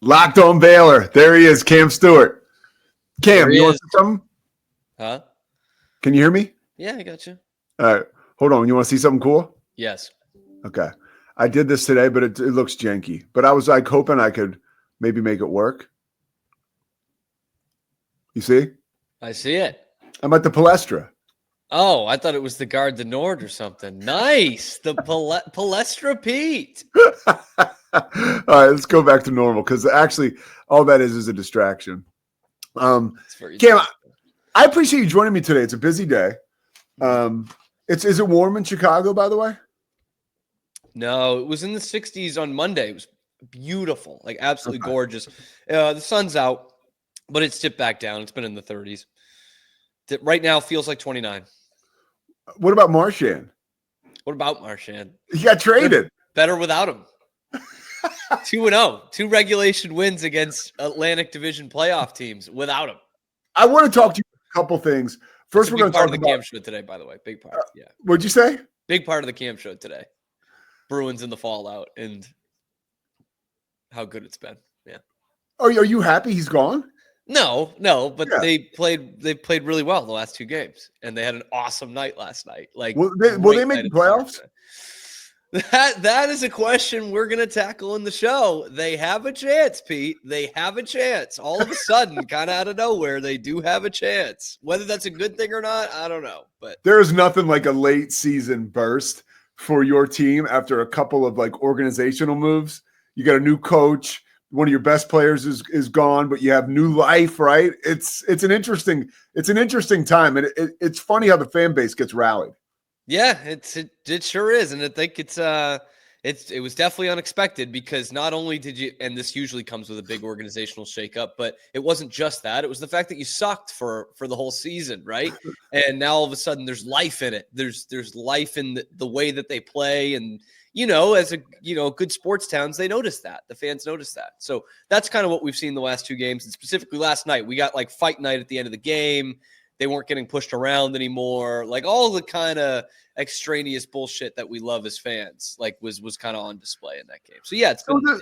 Locked on Baylor. There he is, Cam Stuart. Cam, you want to say something? Huh? Can you hear me? Yeah, I got you. All right. Hold on. You want to see something cool? Yes. Okay. I did this today, but it looks janky. But I was like hoping I could maybe make it work. You see? I see it. I'm at the Palestra. Oh, I thought it was the Gare du Nord or something. Nice. The Palestra Pete. All right, let's go back to normal because actually all that is a distraction. Cam, I appreciate you joining me today. It's a busy day. Is it warm in Chicago, by the way? No, it was in the 60s on Monday. It was beautiful, like absolutely gorgeous. The sun's out, but it's dipped back down. It's been in the 30s. Right now feels like 29. What about Marchand? What about Marchand? He got traded. Better without him. 2-0. 2 regulation wins against Atlantic Division playoff teams without him. I want to talk to you a couple things. First, we're going to talk about the Cam show today, by the way. Big part. Yeah. What'd you say? Big part of the Cam show today. Bruins in the fallout and how good it's been. Yeah. Oh, are you happy he's gone? No, but yeah. They played really well the last 2 games, and they had an awesome night last night. Like, will they make the playoffs? That is a question we're gonna tackle in the show. They have a chance, Pete. They have a chance. All of a sudden, kind of out of nowhere, they do have a chance. Whether that's a good thing or not, I don't know. But there's nothing like a late season burst for your team after a couple of like organizational moves. You got a new coach. One of your best players is gone, but you have new life, right? It's an interesting time, and it's funny how the fan base gets rallied. Yeah, it sure is, and I think it was definitely unexpected because not only did you, and this usually comes with a big organizational shakeup, but it wasn't just that. It was the fact that you sucked for the whole season, right? And now all of a sudden there's life in it. There's life in the way that they play, and as a good sports towns, they notice that. The fans notice that. So that's kind of what we've seen the last 2 games, and specifically last night. We got like fight night at the end of the game. They weren't getting pushed around anymore. Like all the kind of extraneous bullshit that we love as fans, like was kind of on display in that game. So yeah,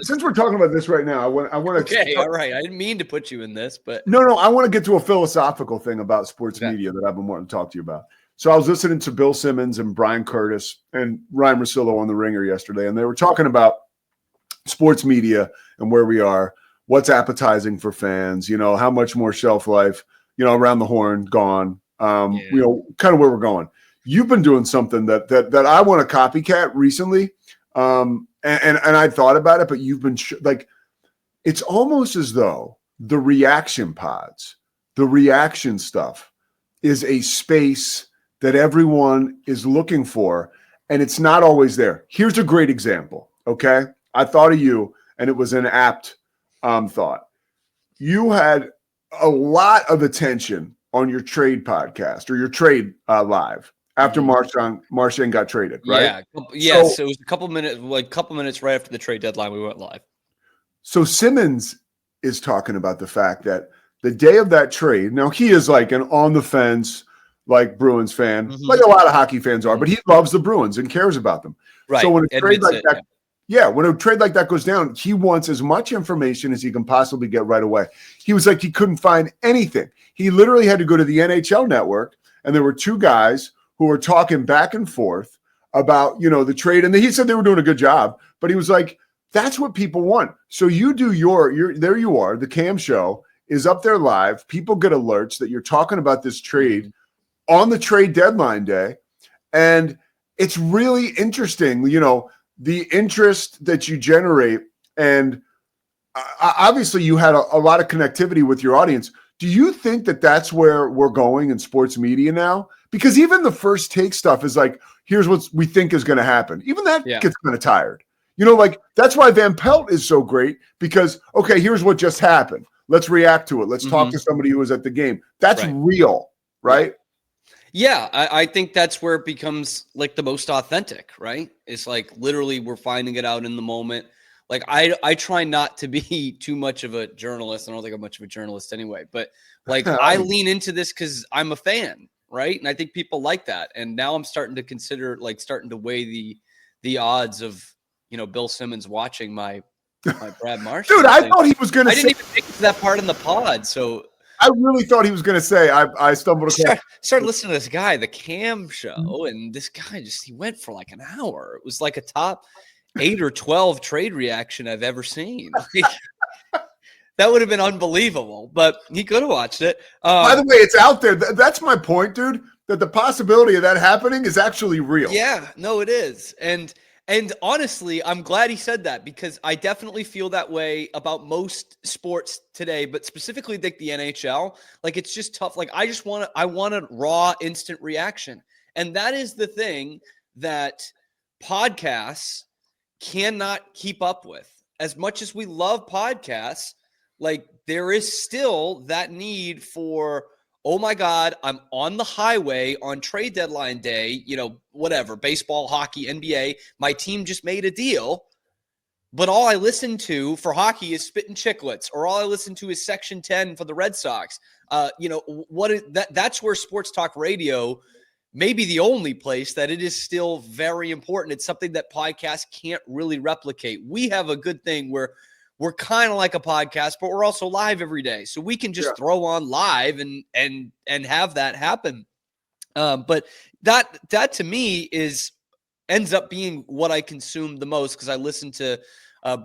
since we're talking about this right now, I want to. Okay, all right. I didn't mean to put you in this, but no. I want to get to a philosophical thing about sports media that I've been wanting to talk to you about. So I was listening to Bill Simmons and Brian Curtis and Ryan Russillo on The Ringer yesterday, and they were talking about sports media and where we are, what's appetizing for fans, how much more shelf life, around the horn, gone, kind of where we're going. You've been doing something that I want to copycat recently, and I thought about it, but you've been it's almost as though the reaction pods, the reaction stuff is a space that everyone is looking for, and it's not always there. Here's a great example, okay? I thought of you, and it was an apt thought. You had a lot of attention on your trade podcast or your trade live after Marchand got traded, right? Yeah. Yes, so it was a couple minutes right after the trade deadline we went live. So Simmons is talking about the fact that the day of that trade, now he is like an on the fence, like Bruins fan, like a lot of hockey fans are, but he loves the Bruins and cares about them. Right. So when a trade like that, when a trade like that goes down, he wants as much information as he can possibly get right away. He was like, he couldn't find anything. He literally had to go to the NHL network, and there were 2 guys who were talking back and forth about, the trade. And he said they were doing a good job, but he was like, that's what people want. So you do there you are. The Cam show is up there live. People get alerts that you're talking about this trade on the trade deadline day. And it's really interesting, the interest that you generate. And obviously you had a lot of connectivity with your audience. Do you think that that's where we're going in sports media now? Because even the first take stuff is like, here's what we think is going to happen. Even that gets kind of tired. That's why Van Pelt is so great because, okay, here's what just happened. Let's react to it. Let's talk to somebody who was at the game. That's real, right? Yeah, I think that's where it becomes like the most authentic, right? It's like literally we're finding it out in the moment. Like I try not to be too much of a journalist. I don't think I'm much of a journalist anyway, but like I lean into this because I'm a fan, right? And I think people like that. And now I'm starting to consider starting to weigh the odds of, Bill Simmons watching my by Brad Marsh. Dude, I thought he was going to I say. didn't even think of that part in the pod. So I really thought he was going to say, I stumbled across. Started listening to this guy, the Cam show, and this guy he went for like an hour. It was like a top 8 or 12 trade reaction I've ever seen. That would have been unbelievable, but he could have watched it. By the way, it's out there. That's my point, dude, that the possibility of that happening is actually real. Yeah, no, it is. And honestly, I'm glad he said that because I definitely feel that way about most sports today, but specifically like the NHL. Like it's just tough. Like I want a raw instant reaction. And that is the thing that podcasts cannot keep up with. As much as we love podcasts, like there is still that need for, oh my God, I'm on the highway on trade deadline day, whatever, baseball, hockey, NBA. My team just made a deal, but all I listen to for hockey is Spittin' Chicklets, or all I listen to is Section 10 for the Red Sox. That's where sports talk radio may be the only place that it is still very important. It's something that podcasts can't really replicate. We have a good thing where we're kind of like a podcast, but we're also live every day. So we can just throw on live and have that happen. But that to me ends up being what I consume the most because I listen to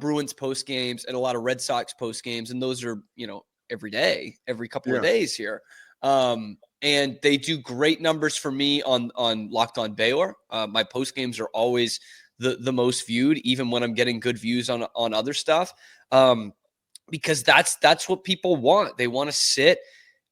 Bruins post games and a lot of Red Sox post games. And those are, every day, every couple of days here. And they do great numbers for me on Locked On Baylor. My post games are always the most viewed, even when I'm getting good views on other stuff. Because that's what people want. They want to sit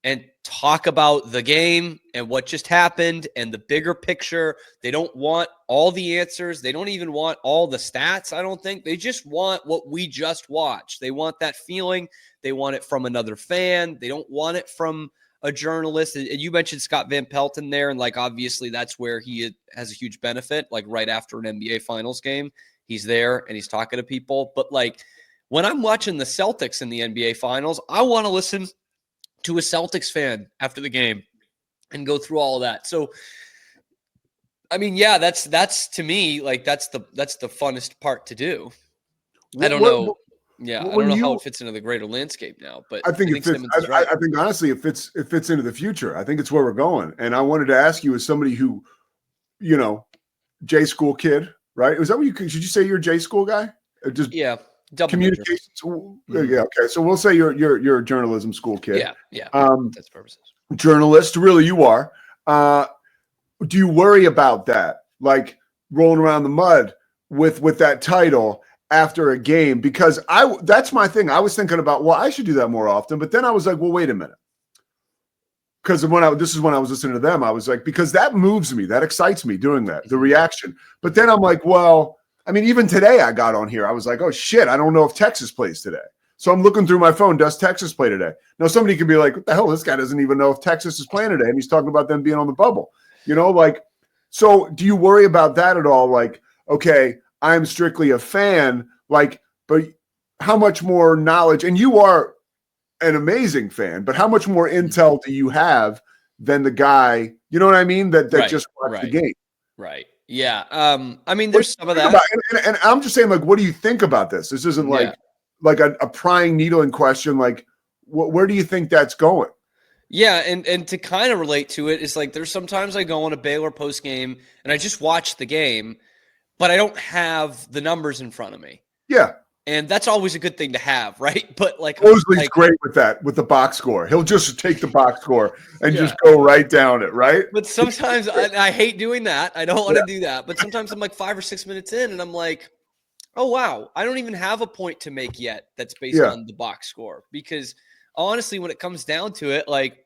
and talk about the game and what just happened and the bigger picture. They don't want all the answers. They don't even want all the stats, I don't think. They just want what we just watched. They want that feeling. They want it from another fan. They don't want it from a journalist. And you mentioned Scott Van Pelt in there, and like obviously that's where he has a huge benefit. Like right after an NBA Finals game, he's there and he's talking to people. But like when I'm watching the Celtics in the NBA Finals, I want to listen to a Celtics fan after the game and go through all of that. So, I mean, yeah, that's to me like that's the funnest part to do. I don't know. Yeah, I don't know how it fits into the greater landscape now, but I think it fits. I think honestly, it fits into the future. I think it's where we're going. And I wanted to ask you, as somebody who, J school kid, right? Was that what should you say you're a J school guy? Just communications. Mm-hmm. Yeah. Okay. So we'll say you're a journalism school kid. Yeah. That's purposes. Journalist, really, you are. Do you worry about that, like rolling around the mud with that title after a game? Because that's my thing. I was thinking about, well, I should do that more often. But then I was like, well, wait a minute. Because this is when I was listening to them, I was like, because that moves me, that excites me doing that, the reaction. But then I'm like, well, I mean, even today I got on here, I was like, oh shit, I don't know if Texas plays today. So I'm looking through my phone, does Texas play today? Now somebody could be like, what the hell, this guy doesn't even know if Texas is playing today, and he's talking about them being on the bubble. So do you worry about that at all? Like, okay, I'm strictly a fan, like, but how much more knowledge, and you are an amazing fan, but how much more intel do you have than the guy, you know what I mean? That just watched the game. Right. Yeah. I mean, there's some of that. And I'm just saying, like, what do you think about this? This isn't like a prying needle in question. Like, where do you think that's going? Yeah, and to kind of relate to it is like there's sometimes I go on a Baylor post game and I just watch the game, but I don't have the numbers in front of me. Yeah. And that's always a good thing to have, right? But like Mosley's great with that, with the box score. He'll just take the box score and just go right down it, right? But sometimes I hate doing that. I don't want to do that. But sometimes I'm like 5 or 6 minutes in and I'm like, oh, wow, I don't even have a point to make yet that's based on the box score. Because honestly, when it comes down to it, like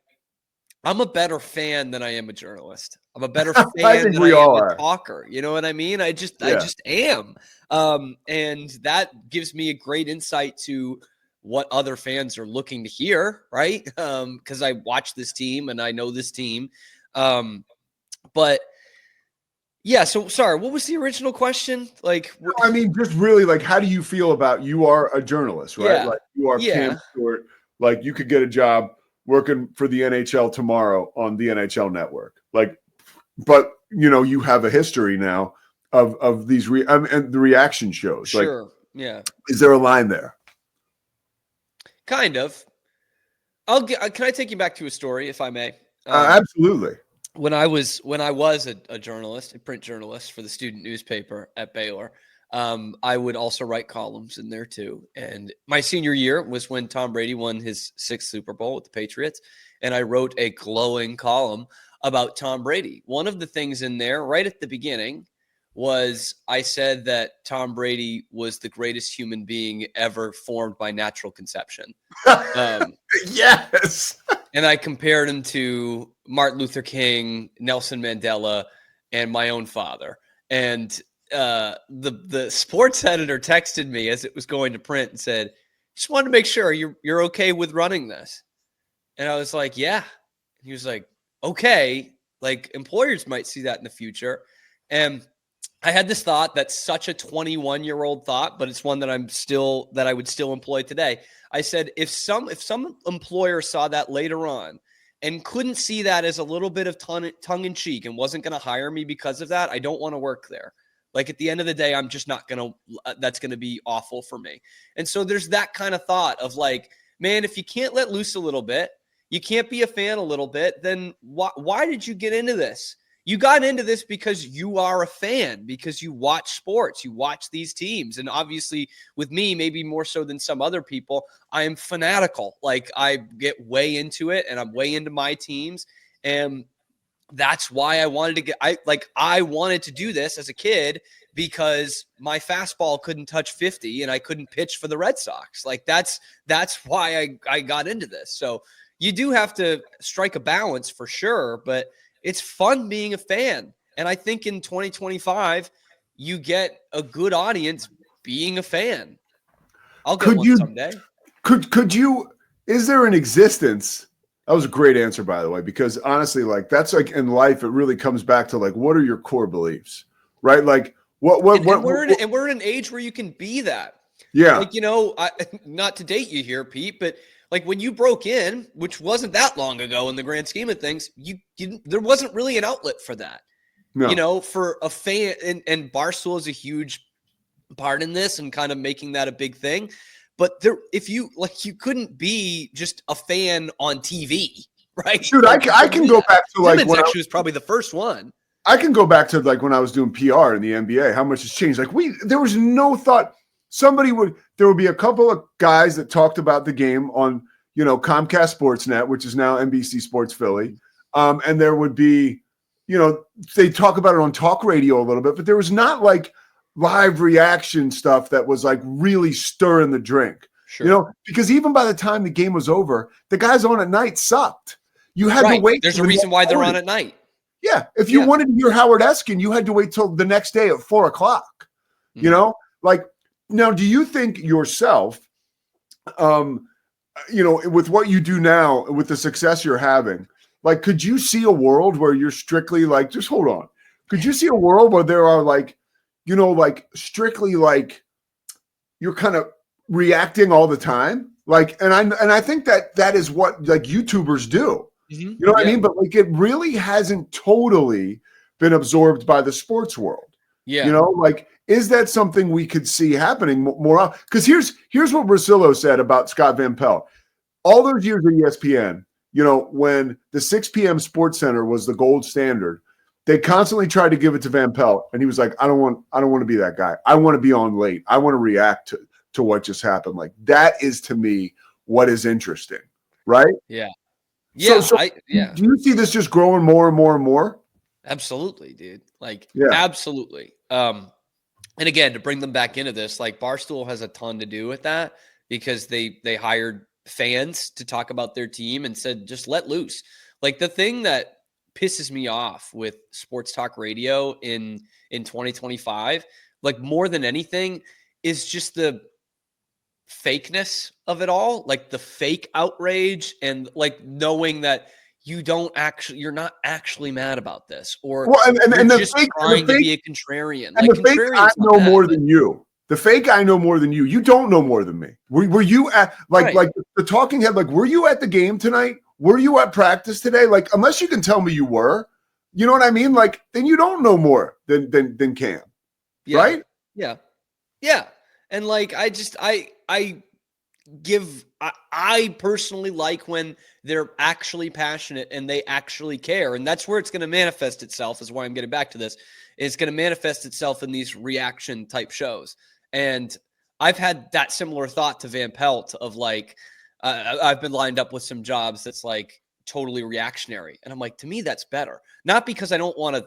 I'm a better fan than I am a journalist. I'm a better fan than I am a talker. You know what I mean? I just am. And that gives me a great insight to what other fans are looking to hear, right? Because I watch this team and I know this team. But yeah, so sorry, what was the original question? Like, I mean, just really like, how do you feel about, you are a journalist, right? Yeah. Like you are Cam Stuart, like you could get a job working for the NHL tomorrow on the NHL network. Like, but you have a history now of these and the reaction shows. Sure. Like, Yeah. Is there a line there? Kind of. Can I take you back to a story, if I may? Absolutely. When I was a journalist, a print journalist for the student newspaper at Baylor, I would also write columns in there too. And my senior year was when Tom Brady won his 6th Super Bowl with the Patriots, and I wrote a glowing column about Tom Brady. One of the things in there right at the beginning was I said that Tom Brady was the greatest human being ever formed by natural conception. Yes. And I compared him to Martin Luther King, Nelson Mandela, and my own father. And the sports editor texted me as it was going to print and said, "Just wanted to make sure you're okay with running this." And I was like, "Yeah." He was like, "Okay, like employers might see that in the future." And I had this thought that's such a 21-year-old thought, but it's one that I would still employ today. I said, if some employer saw that later on and couldn't see that as a little bit of tongue in cheek and wasn't going to hire me because of that, I don't want to work there. Like at the end of the day, I'm just not going to, that's going to be awful for me. And so there's that kind of thought of like, man, if you can't let loose a little bit, you can't be a fan a little bit, then why did you get into this? You got into this because you are a fan, because you watch sports, you watch these teams. And obviously with me, maybe more so than some other people, I am fanatical. Like I get way into it and I'm way into my teams. And that's why I wanted to I wanted to do this as a kid because my fastball couldn't touch 50 and I couldn't pitch for the Red Sox. Like that's why I got into this. So you do have to strike a balance for sure, but it's fun being a fan. And I think in 2025, you get a good audience being a fan. I'll get one someday. Could you, is there an existence? That was a great answer, by the way, because honestly, like that's like in life, it really comes back to like, what are your core beliefs, right? Like we're in an age where you can be that. Yeah. Like, not to date you here, Pete, but like when you broke in, which wasn't that long ago in the grand scheme of things, there wasn't really an outlet for that. No. For a fan, and Barstool is a huge part in this and kind of making that a big thing. But you couldn't be just a fan on TV, right? Dude, I can go back to like when actually was probably the first one. I can go back to like when I was doing PR in the NBA, how much has changed. Like there was no thought. There would be a couple of guys that talked about the game on, Comcast Sportsnet, which is now NBC Sports Philly. And there would be, they talk about it on talk radio a little bit, but there was not like live reaction stuff that was like really stirring the drink, sure. Because even by the time the game was over, the guys on at night sucked. You had to wait. There's a reason why they're on at night. Yeah. If you wanted to hear Howard Eskin, you had to wait till the next day at 4:00, like, now, do you think yourself, with what you do now, with the success you're having, like, could you see a world where you're strictly like, just hold on. Could you see a world where there are like, like strictly like you're kind of reacting all the time? Like, and I think that is what like YouTubers do. Mm-hmm. You know what I mean? But like, it really hasn't totally been absorbed by the sports world. Yeah. Like, is that something we could see happening more? Because here's what Russillo said about Scott Van Pelt. All those years at ESPN, when the 6 p.m. Sports Center was the gold standard, they constantly tried to give it to Van Pelt, and he was like, I don't want to be that guy. I want to be on late. I want to react to what just happened. Like, that is to me what is interesting, right? Yeah. Yeah. So do you see this just growing more and more and more? Absolutely, dude. Like, absolutely. And again, to bring them back into this, like Barstool has a ton to do with that because they hired fans to talk about their team and said, just let loose. Like the thing that pisses me off with sports talk radio in 2025, like more than anything, is just the fakeness of it all, like the fake outrage and like knowing that you're not actually mad about this, or and the just trying to be a contrarian. And like, the fake I know more than you. The fake I know more than you. You don't know more than me. Were you at like the talking head? Like, were you at the game tonight? Were you at practice today? Like, unless you can tell me you were, you know what I mean? Like, then you don't know more than Cam, right? Yeah. And like, I personally like when they're actually passionate and they actually care. And that's where it's going to manifest itself, is why I'm getting back to this. It's going to manifest itself in these reaction type shows. And I've had that similar thought to Van Pelt of like, I've been lined up with some jobs that's like totally reactionary. And I'm like, to me, that's better. Not because I don't want to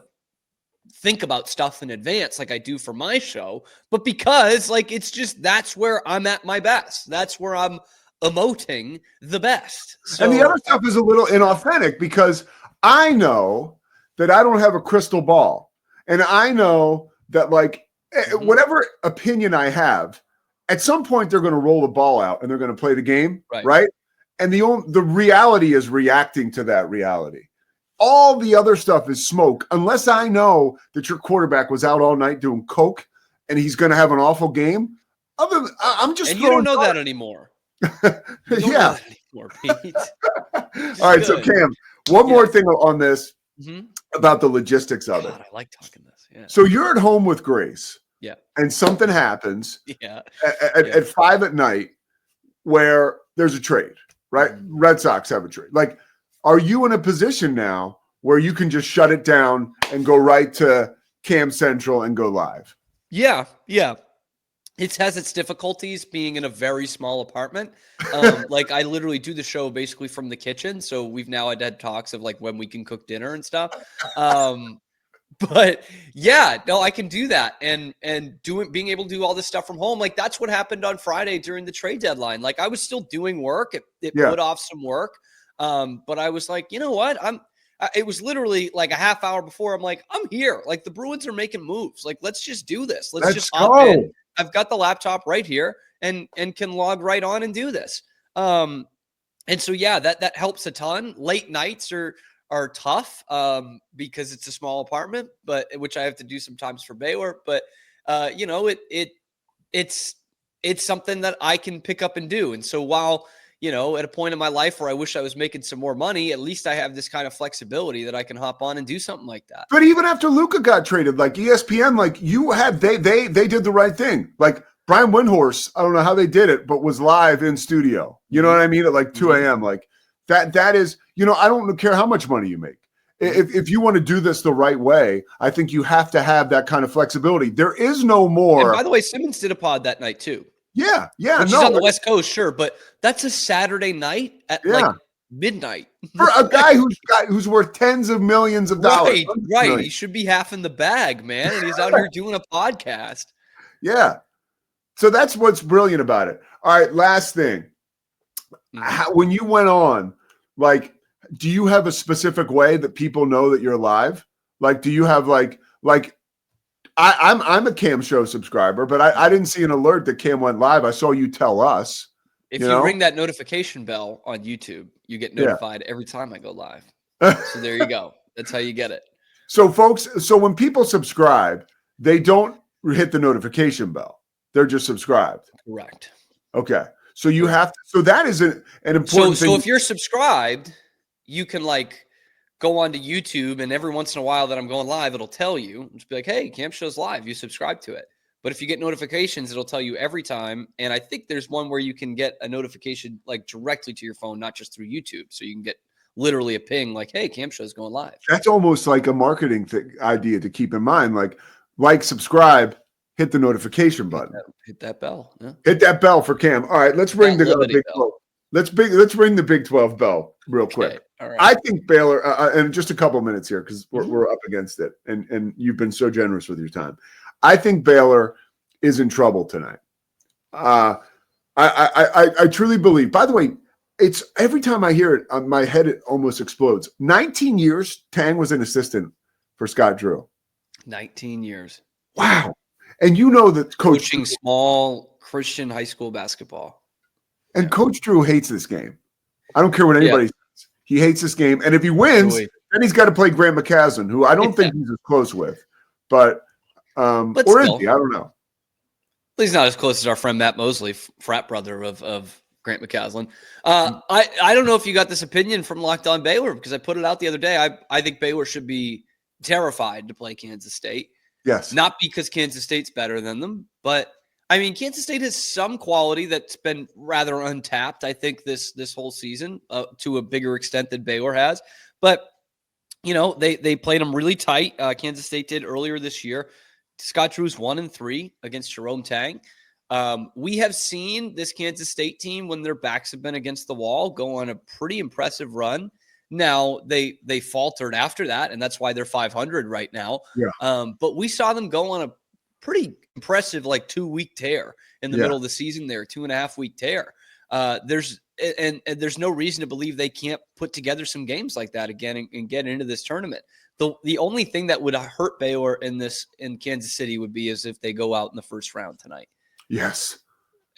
think about stuff in advance like I do for my show, but because like it's just, that's where I'm at my best. That's where I'm emoting the best. So, and the other stuff is a little inauthentic because I know that I don't have a crystal ball. And I know that like whatever opinion I have, at some point they're going to roll the ball out and they're going to play the game, right? And the reality is reacting to that reality. All the other stuff is smoke, unless I know that your quarterback was out all night doing coke and he's going to have an awful game. I'm just. And you don't know that anymore. Yeah. That anymore, Pete. All right, so Cam, one more thing on this about the logistics of it. I like talking this. Yeah. So you're at home with Grace. Yeah. And something happens. Yeah. At 5 p.m. where there's a trade, right? Red Sox have a trade. Like, are you in a position now where you can just shut it down and go right to Cam Central and go live? Yeah. It has its difficulties being in a very small apartment. Like I literally do the show basically from the kitchen. So we've now had talks of like when we can cook dinner and stuff. But yeah, no, I can do that. And being able to do all this stuff from home. Like that's what happened on Friday during the trade deadline. Like I was still doing work. It put off some work. But I was like, you know what? It was literally like a half hour before. I'm like, I'm here. Like the Bruins are making moves. Like, let's just do this. Let's just hop in. I've got the laptop right here and can log right on and do this. And so, yeah, that helps a ton. Late nights are tough because it's a small apartment, but which I have to do sometimes for Baylor. But you know, it's something that I can pick up and do. And so while, you know, at a point in my life where I wish I was making some more money, at least I have this kind of flexibility that I can hop on and do something like that. But even after Luka got traded, like ESPN, like you had, they did the right thing. Like Brian Windhorst, I don't know how they did it, but was live in studio. You know what I mean? At like 2 a.m. Like that is, you know, I don't care how much money you make. If you want to do this the right way, I think you have to have that kind of flexibility. There is no more. And by the way, Simmons did a pod that night too. Yeah. Which is on the West Coast, sure, but that's a Saturday night at like midnight for a guy who's worth tens of millions of dollars. Right. He should be half in the bag, man, and he's out here doing a podcast. Yeah. So that's what's brilliant about it. All right, last thing. When you went on, like, do you have a specific way that people know that you're live? Like, do you have like I'm a Cam Show subscriber, but I didn't see an alert that Cam went live. I saw you tell us. If you ring that notification bell on YouTube, you get notified every time I go live. So there you go. That's how you get it. So folks, when people subscribe, they don't hit the notification bell. They're just subscribed. Correct. Okay. So you have to, so that is an important thing. So if you're subscribed, you can like go onto YouTube, and every once in a while that I'm going live, it'll tell you, just be like, hey, Camp Show's live. You subscribe to it. But if you get notifications, it'll tell you every time. And I think there's one where you can get a notification like directly to your phone, not just through YouTube. So you can get literally a ping like, hey, Camp Show's going live. That's almost like a marketing idea to keep in mind. Like, subscribe, hit the notification button. Hit that bell. Yeah. Hit that bell for Cam. All right, let's ring the Big 12. Let's ring the Big 12 bell real quick. All right. I think Baylor, and just a couple minutes here because we're up against it, and you've been so generous with your time. I think Baylor is in trouble tonight. I truly believe. By the way, it's every time I hear it, my head almost explodes. 19 years, Tang was an assistant for Scott Drew. 19 years. Wow. And you know that coaching small Christian high school basketball. And Coach Drew hates this game. I don't care what anybody says. He hates this game. And if he wins, then he's got to play Grant McCaslin, who I don't think he's as close with. But or still, is he? I don't know. He's not as close as our friend Matt Mosley, frat brother of Grant McCaslin. I don't know if you got this opinion from Locked On Baylor, because I put it out the other day. I think Baylor should be terrified to play Kansas State. Yes. Not because Kansas State's better than them, but I mean, Kansas State has some quality that's been rather untapped, I think, this whole season to a bigger extent than Baylor has. But, they played them really tight. Kansas State did earlier this year. Scott Drew's 1-3 against Jerome Tang. We have seen this Kansas State team, when their backs have been against the wall, go on a pretty impressive run. Now, they faltered after that, and that's why they're 500 right now. Yeah. But we saw them go on a pretty impressive 2-week tear in the middle of the season there, 2.5-week tear. There's no reason to believe they can't put together some games like that again and get into this tournament. The only thing that would hurt Baylor in Kansas City would be as if they go out in the first round tonight. Yes.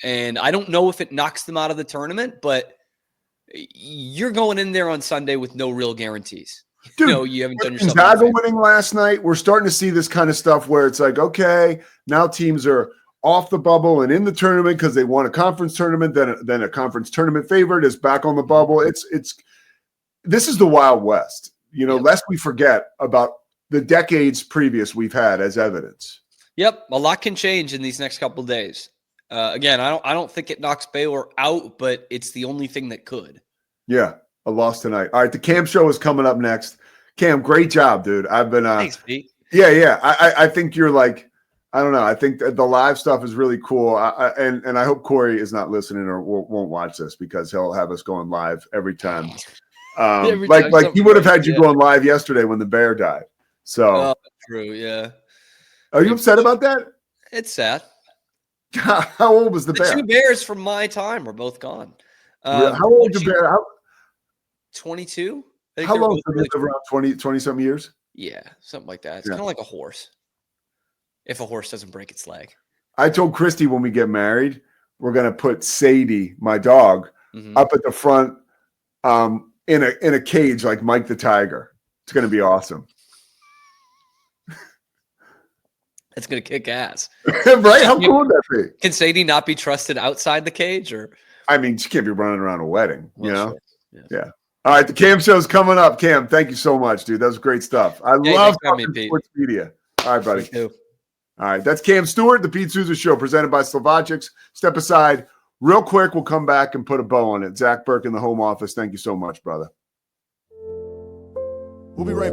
And I don't know if it knocks them out of the tournament, but you're going in there on Sunday with no real guarantees. Dude, you haven't done yourself. Gonzaga winning last night. We're starting to see this kind of stuff where it's like, okay, now teams are off the bubble and in the tournament because they won a conference tournament. Then a conference tournament favorite is back on the bubble. This is the Wild West. Lest we forget about the decades previous we've had as evidence. Yep, a lot can change in these next couple of days. Again, I don't think it knocks Baylor out, but it's the only thing that could. Yeah, a loss tonight. All right, the Cam show is coming up next. Cam, great job, dude. I've been thanks, Pete. Yeah. I think you're I don't know. I think the live stuff is really cool. And I hope Corey is not listening or won't watch this because he'll have us going live every time. He would have had you going live yesterday when the bear died. So true, yeah. Are you upset about that? It's sad. How old was the bear? 2 bears from my time were both gone. How old was the bear? 22. How long did they live? Around 20 something years? Yeah, something like that. It's kind of like a horse. If a horse doesn't break its leg. I told Christy when we get married, we're gonna put Sadie, my dog, up at the front, in a cage like Mike the Tiger. It's gonna be awesome. It's gonna kick ass, right? How cool would that be? Can Sadie not be trusted outside the cage, or? I mean, she can't be running around a wedding, Sure. Yeah. All right, the Cam show's coming up. Cam, thank you so much, dude. That was great stuff. I love sports media. All right, buddy. All right, that's Cam Stewart, the Pete Souza Show, presented by Slovacics. Step aside real quick. We'll come back and put a bow on it. Zach Burke in the home office. Thank you so much, brother. We'll be right back.